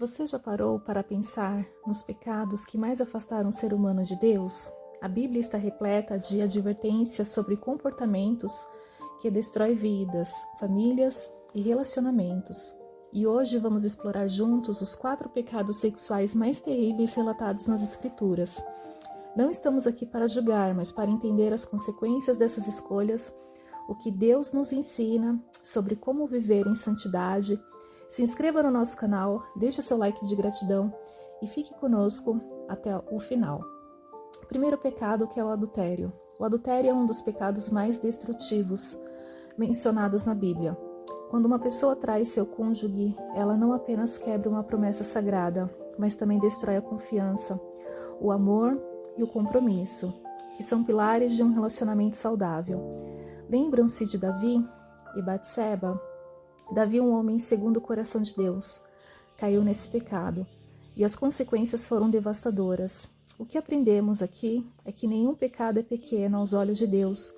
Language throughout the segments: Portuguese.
Você já parou para pensar nos pecados que mais afastaram o ser humano de Deus? A Bíblia está repleta de advertências sobre comportamentos que destrói vidas, famílias e relacionamentos. E hoje vamos explorar juntos os 4 pecados sexuais mais terríveis relatados nas Escrituras. Não estamos aqui para julgar, mas para entender as consequências dessas escolhas, o que Deus nos ensina sobre como viver em santidade. Se inscreva no nosso canal, deixe seu like de gratidão e fique conosco até o final. O primeiro pecado, que é o adultério. O adultério é um dos pecados mais destrutivos mencionados na Bíblia. Quando uma pessoa trai seu cônjuge, ela não apenas quebra uma promessa sagrada, mas também destrói a confiança, o amor e o compromisso, que são pilares de um relacionamento saudável. Lembram-se de Davi e Batseba? Davi, um homem segundo o coração de Deus, caiu nesse pecado e as consequências foram devastadoras. O que aprendemos aqui é que nenhum pecado é pequeno aos olhos de Deus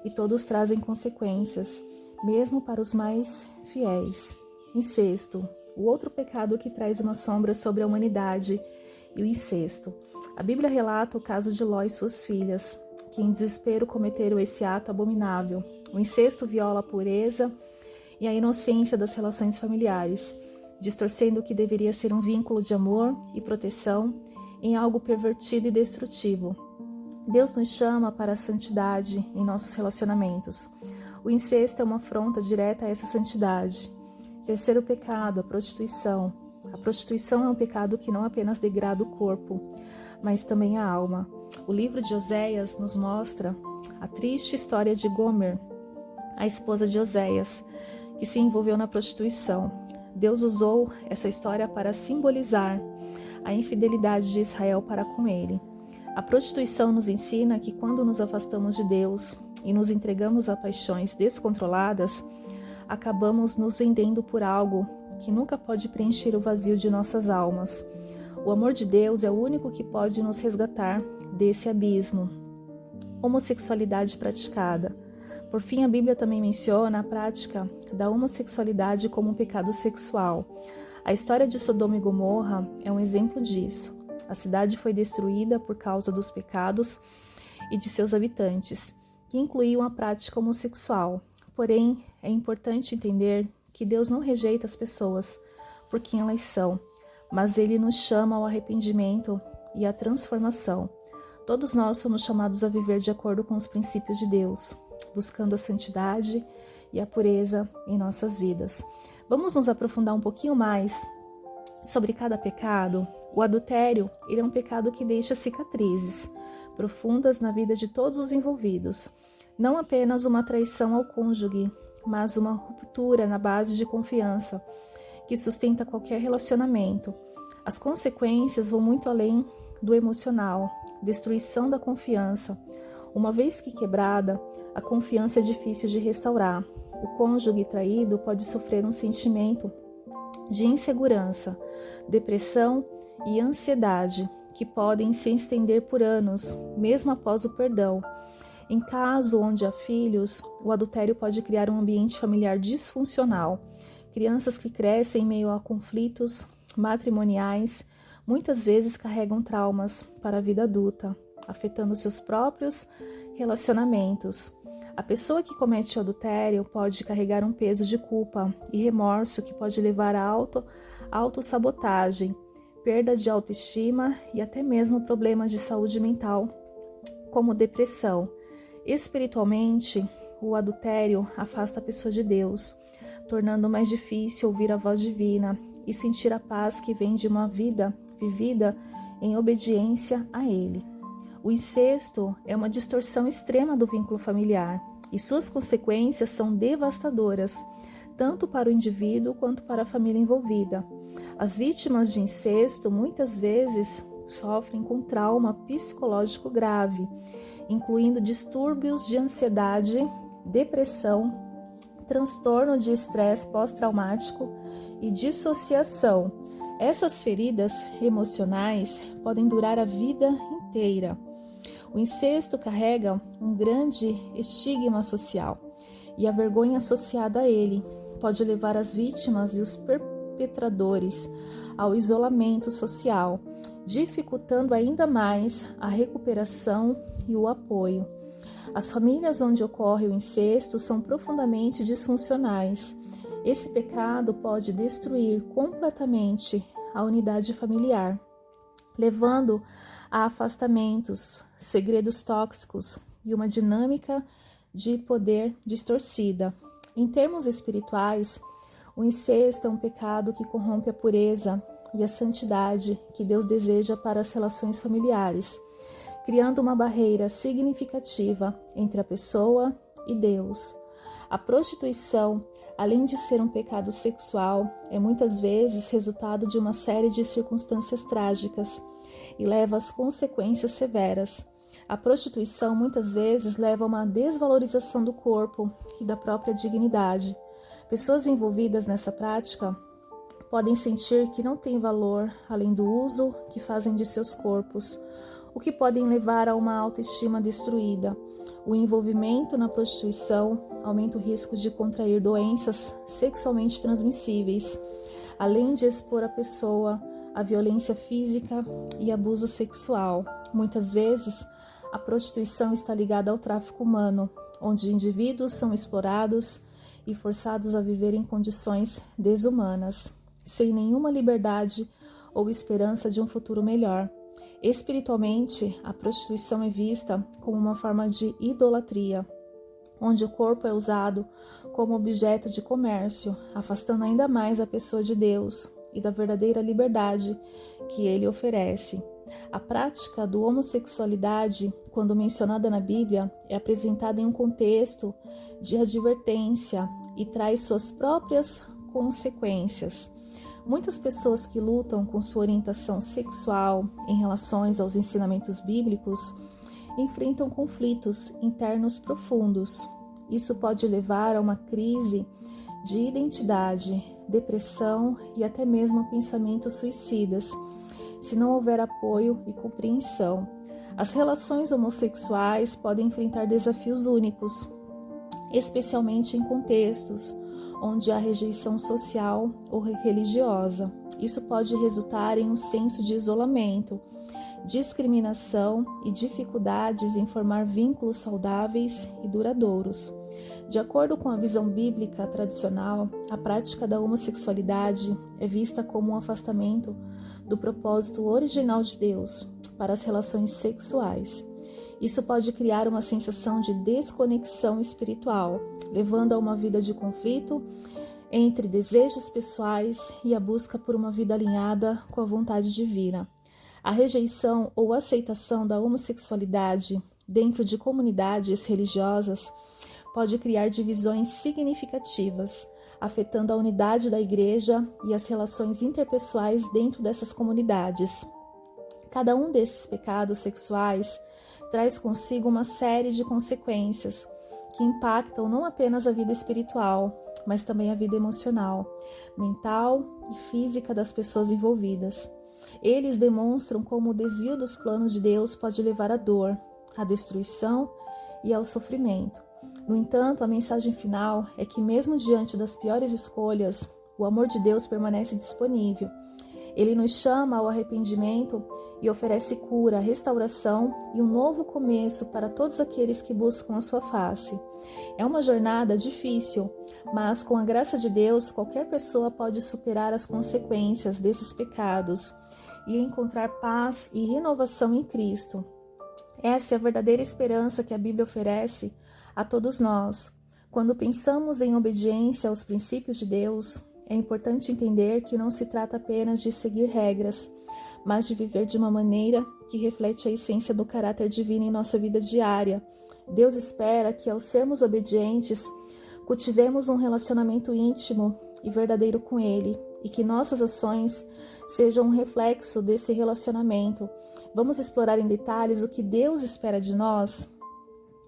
e todos trazem consequências, mesmo para os mais fiéis. Incesto, o outro pecado que traz uma sombra sobre a humanidade, e o incesto. A Bíblia relata o caso de Ló e suas filhas, que em desespero cometeram esse ato abominável. O incesto viola a pureza e a inocência das relações familiares, distorcendo o que deveria ser um vínculo de amor e proteção em algo pervertido e destrutivo. Deus nos chama para a santidade em nossos relacionamentos. O incesto é uma afronta direta a essa santidade. Terceiro pecado, a prostituição. A prostituição é um pecado que não apenas degrada o corpo, mas também a alma. O livro de Oséias nos mostra a triste história de Gomer, a esposa de Oséias, que se envolveu na prostituição. Deus usou essa história para simbolizar a infidelidade de Israel para com ele. A prostituição nos ensina que quando nos afastamos de Deus e nos entregamos a paixões descontroladas, acabamos nos vendendo por algo que nunca pode preencher o vazio de nossas almas. O amor de Deus é o único que pode nos resgatar desse abismo. Homossexualidade praticada. Por fim, a Bíblia também menciona a prática da homossexualidade como um pecado sexual. A história de Sodoma e Gomorra é um exemplo disso. A cidade foi destruída por causa dos pecados e de seus habitantes, que incluíam a prática homossexual. Porém, é importante entender que Deus não rejeita as pessoas por quem elas são, mas Ele nos chama ao arrependimento e à transformação. Todos nós somos chamados a viver de acordo com os princípios de Deus, buscando a santidade e a pureza em nossas vidas. Vamos nos aprofundar um pouquinho mais sobre cada pecado. O adultério, ele é um pecado que deixa cicatrizes profundas na vida de todos os envolvidos. Não apenas uma traição ao cônjuge, mas uma ruptura na base de confiança que sustenta qualquer relacionamento. As consequências vão muito além do emocional, destruição da confiança. Uma vez que quebrada, a confiança é difícil de restaurar. O cônjuge traído pode sofrer um sentimento de insegurança, depressão e ansiedade, que podem se estender por anos, mesmo após o perdão. Em caso onde há filhos, o adultério pode criar um ambiente familiar disfuncional. Crianças que crescem em meio a conflitos matrimoniais muitas vezes carregam traumas para a vida adulta, afetando seus próprios relacionamentos. A pessoa que comete o adultério pode carregar um peso de culpa e remorso que pode levar a autossabotagem, perda de autoestima e até mesmo problemas de saúde mental, como depressão. Espiritualmente, o adultério afasta a pessoa de Deus, tornando mais difícil ouvir a voz divina e sentir a paz que vem de uma vida vivida em obediência a Ele. O incesto é uma distorção extrema do vínculo familiar e suas consequências são devastadoras, tanto para o indivíduo quanto para a família envolvida. As vítimas de incesto muitas vezes sofrem com trauma psicológico grave, incluindo distúrbios de ansiedade, depressão, transtorno de estresse pós-traumático e dissociação. Essas feridas emocionais podem durar a vida inteira. O incesto carrega um grande estigma social e a vergonha associada a ele pode levar as vítimas e os perpetradores ao isolamento social, dificultando ainda mais a recuperação e o apoio. As famílias onde ocorre o incesto são profundamente disfuncionais. Esse pecado pode destruir completamente a unidade familiar, levando a afastamentos, segredos tóxicos e uma dinâmica de poder distorcida. Em termos espirituais, o incesto é um pecado que corrompe a pureza e a santidade que Deus deseja para as relações familiares, criando uma barreira significativa entre a pessoa e Deus. A prostituição, além de ser um pecado sexual, é muitas vezes resultado de uma série de circunstâncias trágicas e leva às consequências severas. A prostituição muitas vezes leva a uma desvalorização do corpo e da própria dignidade. Pessoas envolvidas nessa prática podem sentir que não têm valor além do uso que fazem de seus corpos, o que podem levar a uma autoestima destruída. O envolvimento na prostituição aumenta o risco de contrair doenças sexualmente transmissíveis, além de expor a pessoa à violência física e abuso sexual. Muitas vezes, a prostituição está ligada ao tráfico humano, onde indivíduos são explorados e forçados a viver em condições desumanas, sem nenhuma liberdade ou esperança de um futuro melhor. Espiritualmente, a prostituição é vista como uma forma de idolatria, onde o corpo é usado como objeto de comércio, afastando ainda mais a pessoa de Deus e da verdadeira liberdade que ele oferece. A prática do homossexualidade, quando mencionada na Bíblia, é apresentada em um contexto de advertência e traz suas próprias consequências. Muitas pessoas que lutam com sua orientação sexual em relação aos ensinamentos bíblicos enfrentam conflitos internos profundos. Isso pode levar a uma crise de identidade, depressão e até mesmo pensamentos suicidas, se não houver apoio e compreensão. As relações homossexuais podem enfrentar desafios únicos, especialmente em contextos onde há rejeição social ou religiosa. Isso pode resultar em um senso de isolamento, discriminação e dificuldades em formar vínculos saudáveis e duradouros. De acordo com a visão bíblica tradicional, a prática da homossexualidade é vista como um afastamento do propósito original de Deus para as relações sexuais. Isso pode criar uma sensação de desconexão espiritual, levando a uma vida de conflito entre desejos pessoais e a busca por uma vida alinhada com a vontade divina. A rejeição ou aceitação da homossexualidade dentro de comunidades religiosas pode criar divisões significativas, afetando a unidade da igreja e as relações interpessoais dentro dessas comunidades. Cada um desses pecados sexuais traz consigo uma série de consequências que impactam não apenas a vida espiritual, mas também a vida emocional, mental e física das pessoas envolvidas. Eles demonstram como o desvio dos planos de Deus pode levar à dor, à destruição e ao sofrimento. No entanto, a mensagem final é que mesmo diante das piores escolhas, o amor de Deus permanece disponível. Ele nos chama ao arrependimento e oferece cura, restauração e um novo começo para todos aqueles que buscam a sua face. É uma jornada difícil, mas com a graça de Deus, qualquer pessoa pode superar as consequências desses pecados e encontrar paz e renovação em Cristo. Essa é a verdadeira esperança que a Bíblia oferece a todos nós. Quando pensamos em obediência aos princípios de Deus, é importante entender que não se trata apenas de seguir regras, mas de viver de uma maneira que reflete a essência do caráter divino em nossa vida diária. Deus espera que, ao sermos obedientes, cultivemos um relacionamento íntimo e verdadeiro com Ele, e que nossas ações sejam um reflexo desse relacionamento. Vamos explorar em detalhes o que Deus espera de nós?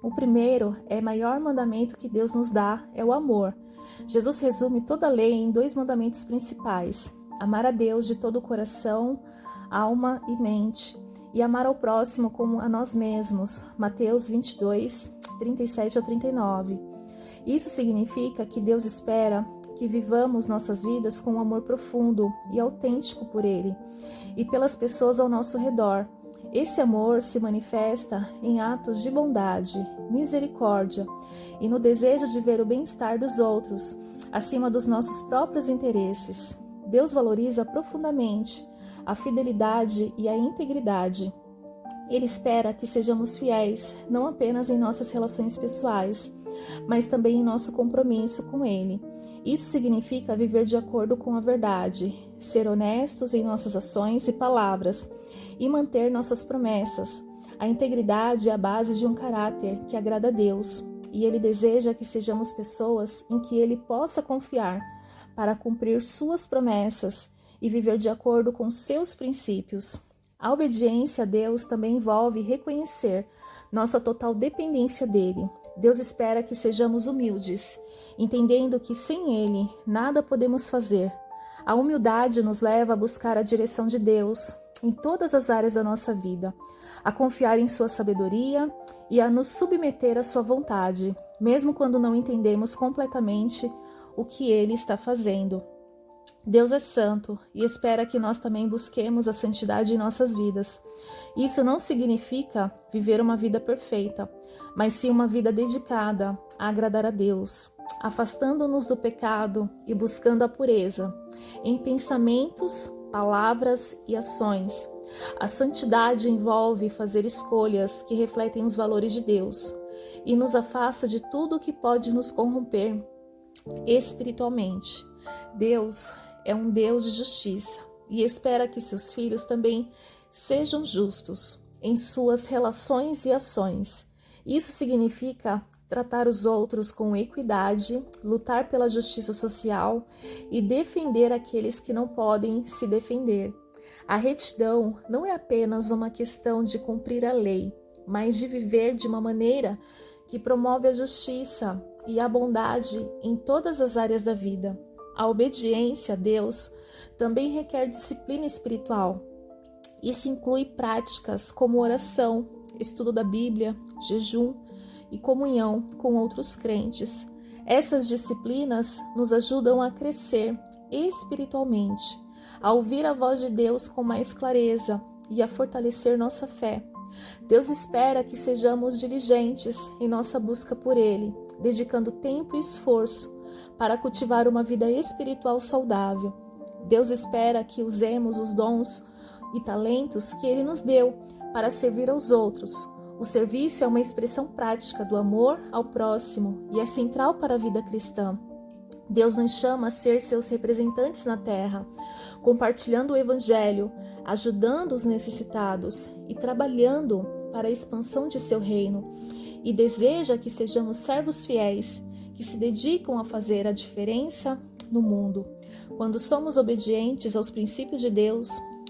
O primeiro e maior mandamento que Deus nos dá é o amor. Jesus resume toda a lei em 2 mandamentos principais: amar a Deus de todo o coração, alma e mente, e amar ao próximo como a nós mesmos. Mateus 22, 37 ao 39. Isso significa que Deus espera que vivamos nossas vidas com um amor profundo e autêntico por Ele e pelas pessoas ao nosso redor. Esse amor se manifesta em atos de bondade, misericórdia e no desejo de ver o bem-estar dos outros, acima dos nossos próprios interesses. Deus valoriza profundamente a fidelidade e a integridade. Ele espera que sejamos fiéis, não apenas em nossas relações pessoais, mas também em nosso compromisso com Ele. Isso significa viver de acordo com a verdade, ser honestos em nossas ações e palavras e manter nossas promessas. A integridade é a base de um caráter que agrada a Deus, e Ele deseja que sejamos pessoas em que Ele possa confiar para cumprir suas promessas e viver de acordo com seus princípios. A obediência a Deus também envolve reconhecer nossa total dependência dele. Deus espera que sejamos humildes, entendendo que sem Ele nada podemos fazer. A humildade nos leva a buscar a direção de Deus em todas as áreas da nossa vida, a confiar em sua sabedoria e a nos submeter à sua vontade, mesmo quando não entendemos completamente o que Ele está fazendo. Deus é santo e espera que nós também busquemos a santidade em nossas vidas. Isso não significa viver uma vida perfeita, mas sim uma vida dedicada a agradar a Deus, afastando-nos do pecado e buscando a pureza em pensamentos, palavras e ações. A santidade envolve fazer escolhas que refletem os valores de Deus e nos afasta de tudo que pode nos corromper espiritualmente. Deus é um Deus de justiça e espera que seus filhos também sejam justos em suas relações e ações. Isso significa tratar os outros com equidade, lutar pela justiça social e defender aqueles que não podem se defender. A retidão não é apenas uma questão de cumprir a lei, mas de viver de uma maneira que promove a justiça e a bondade em todas as áreas da vida. A obediência a Deus também requer disciplina espiritual. Isso inclui práticas como oração, estudo da Bíblia, jejum e comunhão com outros crentes. Essas disciplinas nos ajudam a crescer espiritualmente, a ouvir a voz de Deus com mais clareza e a fortalecer nossa fé. Deus espera que sejamos diligentes em nossa busca por Ele, dedicando tempo e esforço para cultivar uma vida espiritual saudável. Deus espera que usemos os dons e talentos que Ele nos deu para servir aos outros. O serviço é uma expressão prática do amor ao próximo e é central para a vida cristã. Deus nos chama a ser seus representantes na terra, compartilhando o Evangelho, ajudando os necessitados e trabalhando para a expansão de seu reino. E deseja que sejamos servos fiéis, que se dedicam a fazer a diferença no mundo. Quando somos obedientes aos princípios de Deus,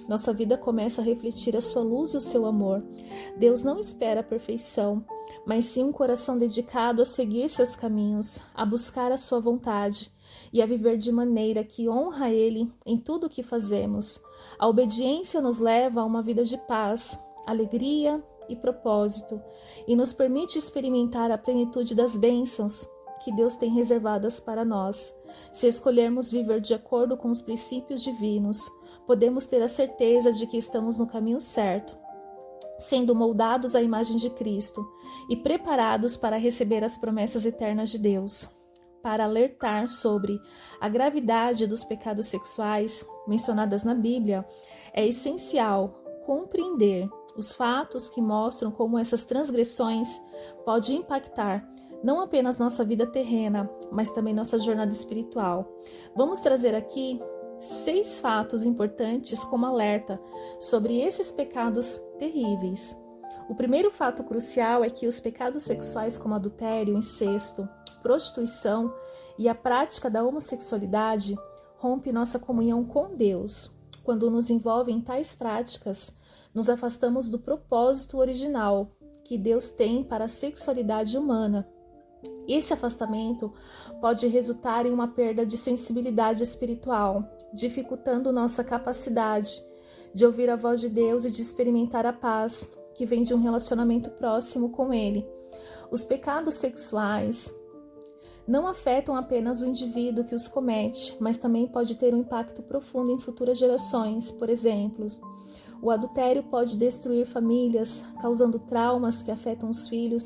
nossa vida começa a refletir a sua luz e o seu amor. Deus não espera a perfeição, mas sim um coração dedicado a seguir seus caminhos, a buscar a sua vontade e a viver de maneira que honra Ele em tudo o que fazemos. A obediência nos leva a uma vida de paz, alegria e propósito, e nos permite experimentar a plenitude das bênçãos que Deus tem reservadas para nós. Se escolhermos viver de acordo com os princípios divinos, podemos ter a certeza de que estamos no caminho certo, sendo moldados à imagem de Cristo e preparados para receber as promessas eternas de Deus. Para alertar sobre a gravidade dos pecados sexuais mencionadas na Bíblia, é essencial compreender os fatos que mostram como essas transgressões podem impactar não apenas nossa vida terrena, mas também nossa jornada espiritual. Vamos trazer aqui 6 fatos importantes como alerta sobre esses pecados terríveis. O primeiro fato crucial é que os pecados sexuais como adultério, incesto, prostituição e a prática da homossexualidade rompe nossa comunhão com Deus. Quando nos envolvem em tais práticas, nos afastamos do propósito original que Deus tem para a sexualidade humana. Esse afastamento pode resultar em uma perda de sensibilidade espiritual, dificultando nossa capacidade de ouvir a voz de Deus e de experimentar a paz que vem de um relacionamento próximo com Ele. Os pecados sexuais não afetam apenas o indivíduo que os comete, mas também pode ter um impacto profundo em futuras gerações. Por exemplo, o adultério pode destruir famílias, causando traumas que afetam os filhos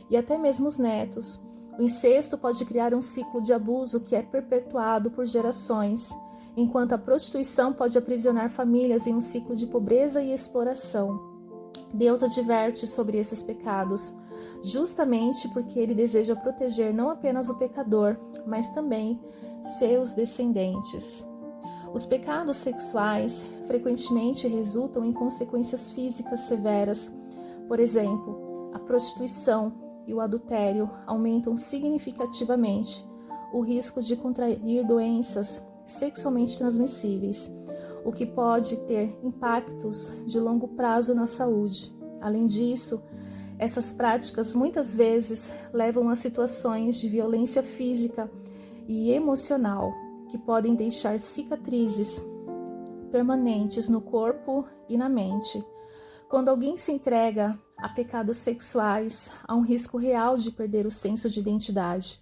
e até mesmo os netos. O incesto pode criar um ciclo de abuso que é perpetuado por gerações, enquanto a prostituição pode aprisionar famílias em um ciclo de pobreza e exploração. Deus adverte sobre esses pecados, justamente porque Ele deseja proteger não apenas o pecador, mas também seus descendentes. Os pecados sexuais frequentemente resultam em consequências físicas severas. Por exemplo, a prostituição e o adultério aumentam significativamente o risco de contrair doenças sexualmente transmissíveis, o que pode ter impactos de longo prazo na saúde. Além disso, essas práticas muitas vezes levam a situações de violência física e emocional, que podem deixar cicatrizes permanentes no corpo e na mente. Quando alguém se entrega a pecados sexuais, há um risco real de perder o senso de identidade.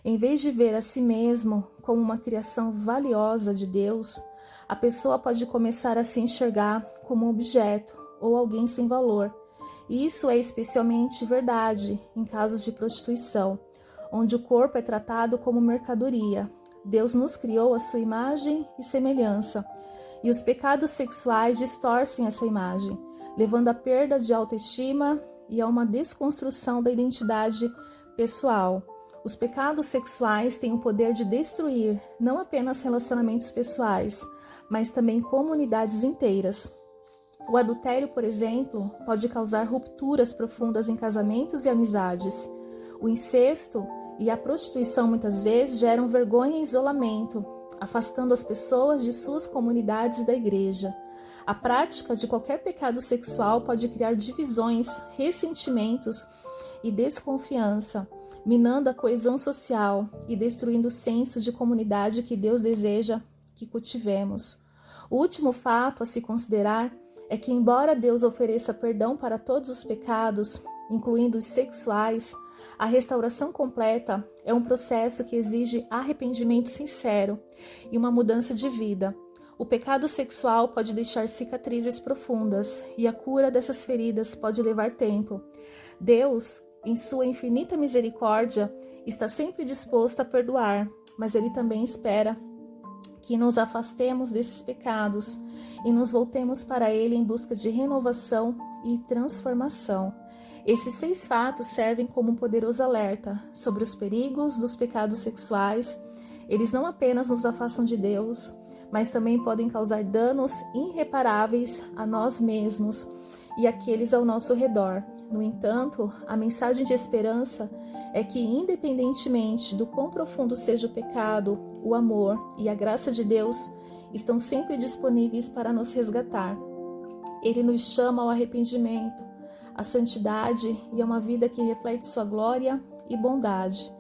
Em vez de ver a si mesmo como uma criação valiosa de Deus, a pessoa pode começar a se enxergar como um objeto ou alguém sem valor. E isso é especialmente verdade em casos de prostituição, onde o corpo é tratado como mercadoria. Deus nos criou à sua imagem e semelhança, e os pecados sexuais distorcem essa imagem, levando à perda de autoestima e a uma desconstrução da identidade pessoal. Os pecados sexuais têm o poder de destruir não apenas relacionamentos pessoais, mas também comunidades inteiras. O adultério, por exemplo, pode causar rupturas profundas em casamentos e amizades. O incesto e a prostituição muitas vezes geram vergonha e isolamento, afastando as pessoas de suas comunidades e da igreja. A prática de qualquer pecado sexual pode criar divisões, ressentimentos e desconfiança, minando a coesão social e destruindo o senso de comunidade que Deus deseja que cultivemos. O último fato a se considerar é que, embora Deus ofereça perdão para todos os pecados, incluindo os sexuais, a restauração completa é um processo que exige arrependimento sincero e uma mudança de vida. O pecado sexual pode deixar cicatrizes profundas e a cura dessas feridas pode levar tempo. Deus, em sua infinita misericórdia, está sempre disposto a perdoar, mas Ele também espera que nos afastemos desses pecados e nos voltemos para Ele em busca de renovação e transformação. Esses 6 fatos servem como um poderoso alerta sobre os perigos dos pecados sexuais. Eles não apenas nos afastam de Deus, mas também podem causar danos irreparáveis a nós mesmos e àqueles ao nosso redor. No entanto, a mensagem de esperança é que, independentemente do quão profundo seja o pecado, o amor e a graça de Deus estão sempre disponíveis para nos resgatar. Ele nos chama ao arrependimento, à santidade e a uma vida que reflete sua glória e bondade.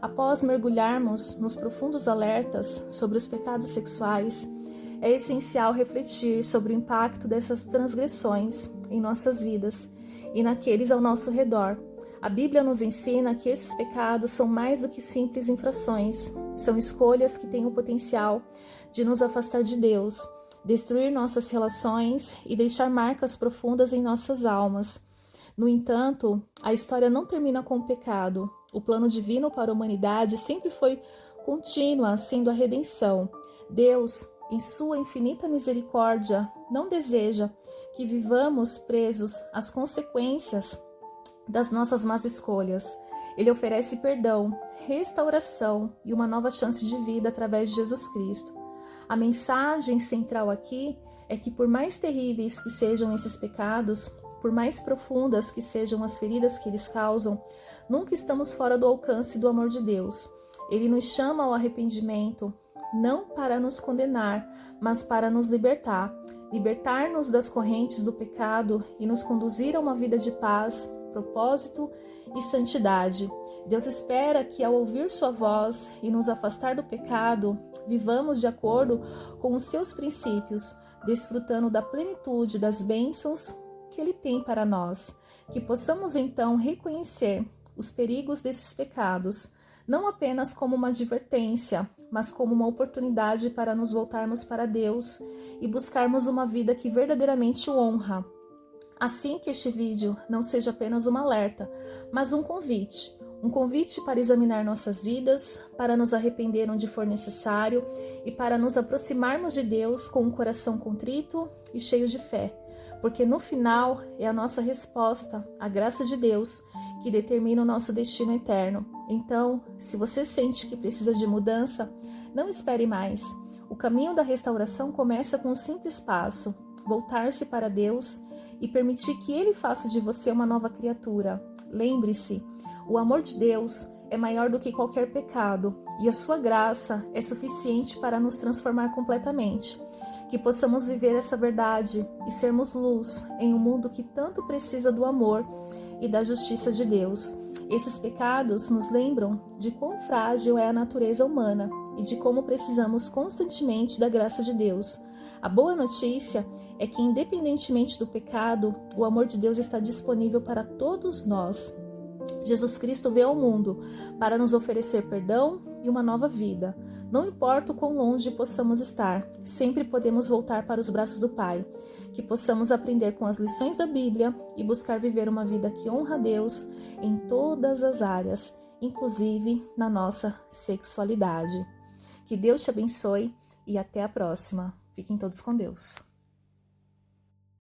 Após mergulharmos nos profundos alertas sobre os pecados sexuais, é essencial refletir sobre o impacto dessas transgressões em nossas vidas e naqueles ao nosso redor. A Bíblia nos ensina que esses pecados são mais do que simples infrações, são escolhas que têm o potencial de nos afastar de Deus, destruir nossas relações e deixar marcas profundas em nossas almas. No entanto, a história não termina com o pecado. O plano divino para a humanidade sempre foi contínua, sendo a redenção. Deus, em sua infinita misericórdia, não deseja que vivamos presos às consequências das nossas más escolhas. Ele oferece perdão, restauração e uma nova chance de vida através de Jesus Cristo. A mensagem central aqui é que, por mais terríveis que sejam esses pecados, por mais profundas que sejam as feridas que eles causam, nunca estamos fora do alcance do amor de Deus. Ele nos chama ao arrependimento, não para nos condenar, mas para nos libertar, libertar-nos das correntes do pecado e nos conduzir a uma vida de paz, propósito e santidade. Deus espera que, ao ouvir sua voz e nos afastar do pecado, vivamos de acordo com os seus princípios, desfrutando da plenitude das bênçãos que Ele tem para nós, que possamos então reconhecer os perigos desses pecados, não apenas como uma advertência, mas como uma oportunidade para nos voltarmos para Deus e buscarmos uma vida que verdadeiramente o honra. Assim que este vídeo não seja apenas um alerta, mas um convite para examinar nossas vidas, para nos arrepender onde for necessário e para nos aproximarmos de Deus com um coração contrito e cheio de fé, porque no final é a nossa resposta à graça de Deus que determina o nosso destino eterno. Então, se você sente que precisa de mudança, não espere mais. O caminho da restauração começa com um simples passo: voltar-se para Deus e permitir que Ele faça de você uma nova criatura. Lembre-se, o amor de Deus é maior do que qualquer pecado e a sua graça é suficiente para nos transformar completamente. Que possamos viver essa verdade e sermos luz em um mundo que tanto precisa do amor e da justiça de Deus. Esses pecados nos lembram de quão frágil é a natureza humana e de como precisamos constantemente da graça de Deus. A boa notícia é que, independentemente do pecado, o amor de Deus está disponível para todos nós. Jesus Cristo veio ao mundo para nos oferecer perdão e uma nova vida. Não importa o quão longe possamos estar, sempre podemos voltar para os braços do Pai. Que possamos aprender com as lições da Bíblia e buscar viver uma vida que honra a Deus em todas as áreas, inclusive na nossa sexualidade. Que Deus te abençoe e até a próxima. Fiquem todos com Deus.